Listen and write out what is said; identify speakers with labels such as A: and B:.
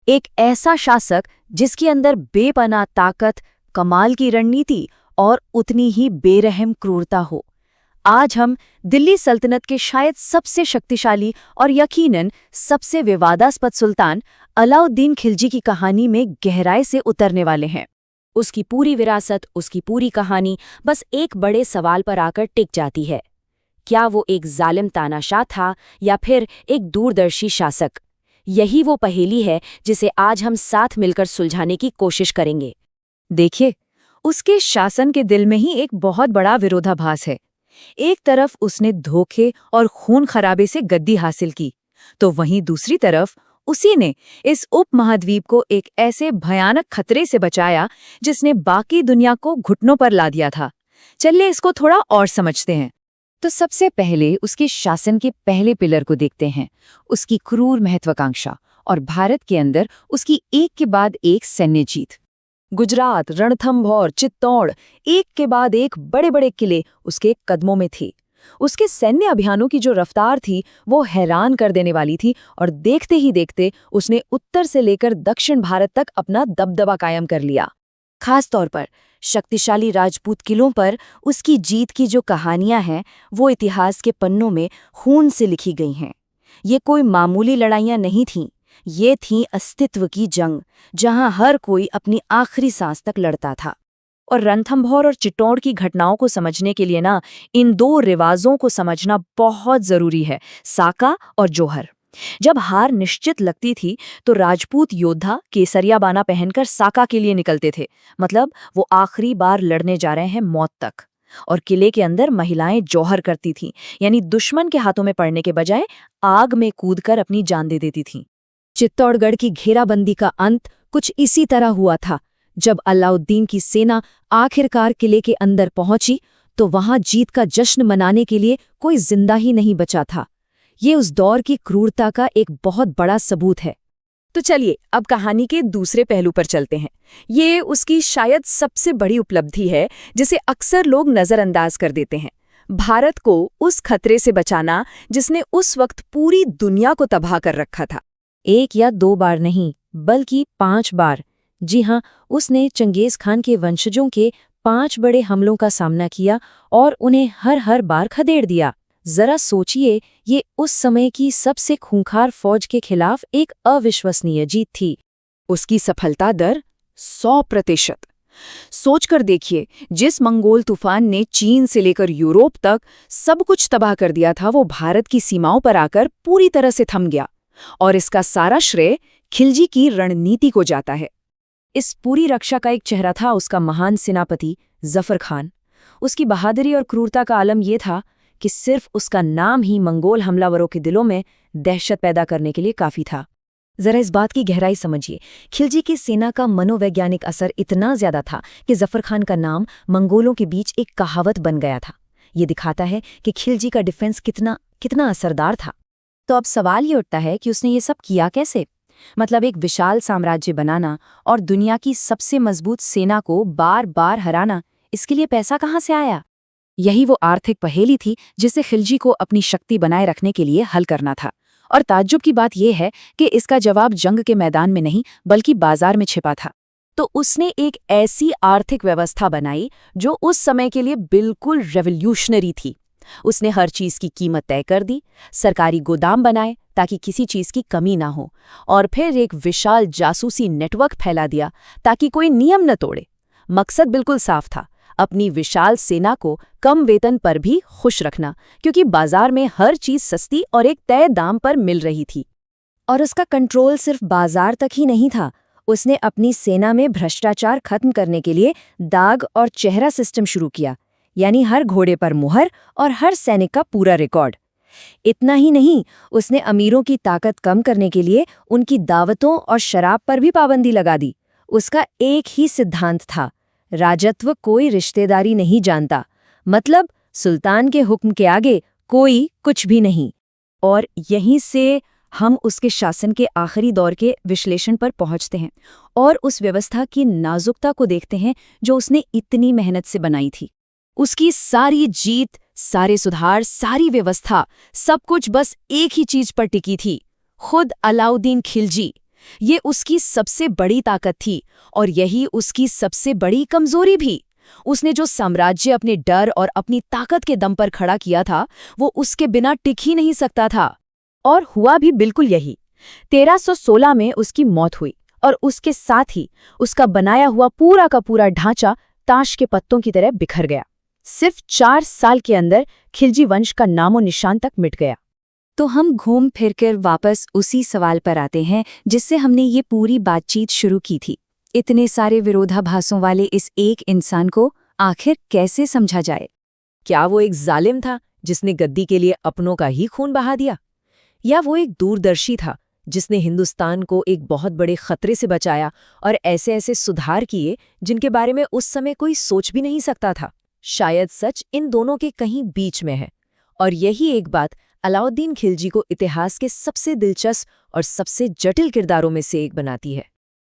A: एक ऐसा शासक जिसके अंदर बेपनाह ताकत, कमाल की रणनीति और उतनी ही बेरहम क्रूरता हो। आज हम दिल्ली सल्तनत के शायद सबसे शक्तिशाली और यकीनन सबसे विवादास्पद सुल्तान अलाउद्दीन खिलजी की कहानी में गहराई से उतरने वाले हैं। उसकी पूरी विरासत, उसकी पूरी कहानी बस एक बड़े सवाल पर आकर टिक जाती है। क्या वो एक जालिम तानाशाह था या फिर एक दूरदर्शी शासक? यही वो पहेली है जिसे आज हम साथ मिलकर सुलझाने की कोशिश करेंगे। देखिए, उसके शासन के दिल में ही एक बहुत बड़ा विरोधाभास है। एक तरफ उसने धोखे और खून खराबे से गद्दी हासिल की, तो वहीं दूसरी तरफ उसी ने इस उपमहाद्वीप को एक ऐसे भयानक खतरे से बचाया जिसने बाकी दुनिया को घुटनों पर ला दिया था। चलिए इसको थोड़ा और समझते हैं। तो सबसे पहले उसके शासन के पहले पिलर को देखते हैं, उसकी क्रूर महत्वाकांक्षा और भारत के अंदर उसकी एक के बाद एक सैन्य जीत। गुजरात, रणथंभौर, चित्तौड़, एक के बाद एक बड़े बड़े किले उसके कदमों में थे। उसके सैन्य अभियानों की जो रफ्तार थी वो हैरान कर देने वाली थी और देखते ही देखते उसने उत्तर से लेकर दक्षिण भारत तक अपना दबदबा कायम कर लिया। खास तौर पर शक्तिशाली राजपूत किलों पर उसकी जीत की जो कहानियां हैं वो इतिहास के पन्नों में खून से लिखी गई हैं। ये कोई मामूली लड़ाइयां नहीं थीं, ये थी अस्तित्व की जंग, जहां हर कोई अपनी आखिरी सांस तक लड़ता था। और रणथंभौर और चित्तौड़ की घटनाओं को समझने के लिए ना इन दो रिवाजों को समझना बहुत जरूरी है, साका और जौहर। जब हार निश्चित लगती थी तो राजपूत योद्धा केसरिया बाना पहनकर साका के लिए निकलते थे, मतलब वो आखिरी बार लड़ने जा रहे हैं मौत तक। और किले के अंदर महिलाएं जौहर करती थीं, यानी दुश्मन के हाथों में पड़ने के बजाय आग में कूदकर अपनी जान दे देती थीं। चित्तौड़गढ़ की घेराबंदी का अंत कुछ इसी तरह हुआ था। जब अलाउद्दीन की सेना आखिरकार किले के अंदर पहुंची तो वहां जीत का जश्न मनाने के लिए कोई जिंदा ही नहीं बचा था। ये उस दौर की क्रूरता का एक बहुत बड़ा सबूत है। तो चलिए अब कहानी के दूसरे पहलू पर चलते हैं। ये उसकी शायद सबसे बड़ी उपलब्धि है जिसे अक्सर लोग नजरअंदाज कर देते हैं। भारत को उस खतरे से बचाना जिसने उस वक्त पूरी दुनिया को तबाह कर रखा था। एक या दो बार नहीं, बल्कि 5 बार। जी हाँ, उसने चंगेज खान के वंशजों के 5 बड़े हमलों का सामना किया और उन्हें हर बार खदेड़ दिया। जरा सोचिए, ये उस समय की सबसे खूंखार फौज के खिलाफ एक अविश्वसनीय जीत थी। उसकी सफलता दर 100%। सोचकर देखिए, जिस मंगोल तूफान ने चीन से लेकर यूरोप तक सब कुछ तबाह कर दिया था, वो भारत की सीमाओं पर आकर पूरी तरह से थम गया। और इसका सारा श्रेय खिलजी की रणनीति को जाता है। इस पूरी रक्षा का एक चेहरा था उसका महान सेनापति जफर खान। उसकी बहादुरी और क्रूरता का आलम यह था कि सिर्फ उसका नाम ही मंगोल हमलावरों के दिलों में दहशत पैदा करने के लिए काफी था। जरा इस बात की गहराई समझिए। खिलजी की सेना का मनोवैज्ञानिक असर इतना ज्यादा था कि जफर खान का नाम मंगोलों के बीच एक कहावत बन गया था। ये दिखाता है कि खिलजी का डिफेंस कितना असरदार था। तो अब सवाल ये उठता है कि उसने ये सब किया कैसे? मतलब एक विशाल साम्राज्य बनाना और दुनिया की सबसे मजबूत सेना को बार बार हराना, इसके लिए पैसा कहाँ से आया? यही वो आर्थिक पहेली थी जिसे खिलजी को अपनी शक्ति बनाए रखने के लिए हल करना था। और ताज्जुब की बात यह है कि इसका जवाब जंग के मैदान में नहीं बल्कि बाजार में छिपा था। तो उसने एक ऐसी आर्थिक व्यवस्था बनाई जो उस समय के लिए बिल्कुल रेवोल्यूशनरी थी। उसने हर चीज की कीमत तय कर दी, सरकारी गोदाम बनाए ताकि किसी चीज की कमी ना हो, और फिर एक विशाल जासूसी नेटवर्क फैला दिया ताकि कोई नियम न तोड़े। मकसद बिल्कुल साफ था, अपनी विशाल सेना को कम वेतन पर भी खुश रखना, क्योंकि बाजार में हर चीज सस्ती और एक तय दाम पर मिल रही थी। और उसका कंट्रोल सिर्फ बाजार तक ही नहीं था। उसने अपनी सेना में भ्रष्टाचार खत्म करने के लिए दाग और चेहरा सिस्टम शुरू किया, यानी हर घोड़े पर मुहर और हर सैनिक का पूरा रिकॉर्ड। इतना ही नहीं, उसने अमीरों की ताकत कम करने के लिए उनकी दावतों और शराब पर भी पाबंदी लगा दी। उसका एक ही सिद्धांत था, राजत्व कोई रिश्तेदारी नहीं जानता, मतलब सुल्तान के हुक्म के आगे कोई कुछ भी नहीं। और यहीं से हम उसके शासन के आखिरी दौर के विश्लेषण पर पहुंचते हैं और उस व्यवस्था की नाजुकता को देखते हैं जो उसने इतनी मेहनत से बनाई थी। उसकी सारी जीत, सारे सुधार, सारी व्यवस्था, सब कुछ बस एक ही चीज पर टिकी थी, खुद अलाउद्दीन खिलजी। ये उसकी सबसे बड़ी ताकत थी और यही उसकी सबसे बड़ी कमजोरी भी। उसने जो साम्राज्य अपने डर और अपनी ताकत के दम पर खड़ा किया था, वो उसके बिना टिक ही नहीं सकता था। और हुआ भी बिल्कुल यही। 1316 में उसकी मौत हुई और उसके साथ ही उसका बनाया हुआ पूरा का पूरा ढांचा ताश के पत्तों की तरह बिखर गया। सिर्फ 4 साल के अंदर खिलजी वंश का नामो निशान तक मिट गया। तो हम घूम फिर कर वापस उसी सवाल पर आते हैं जिससे हमने ये पूरी बातचीत शुरू की थी। इतने सारे विरोधाभासों वाले इस एक इंसान को आखिर कैसे समझा जाए? क्या वो एक जालिम था जिसने गद्दी के लिए अपनों का ही खून बहा दिया, या वो एक दूरदर्शी था जिसने हिंदुस्तान को एक बहुत बड़े खतरे से बचाया और ऐसे ऐसे सुधार किए जिनके बारे में उस समय कोई सोच भी नहीं सकता था? शायद सच इन दोनों के कहीं बीच में है, और यही एक बात अलाउद्दीन खिलजी को इतिहास के सबसे दिलचस्प और सबसे जटिल किरदारों में से एक बनाती है।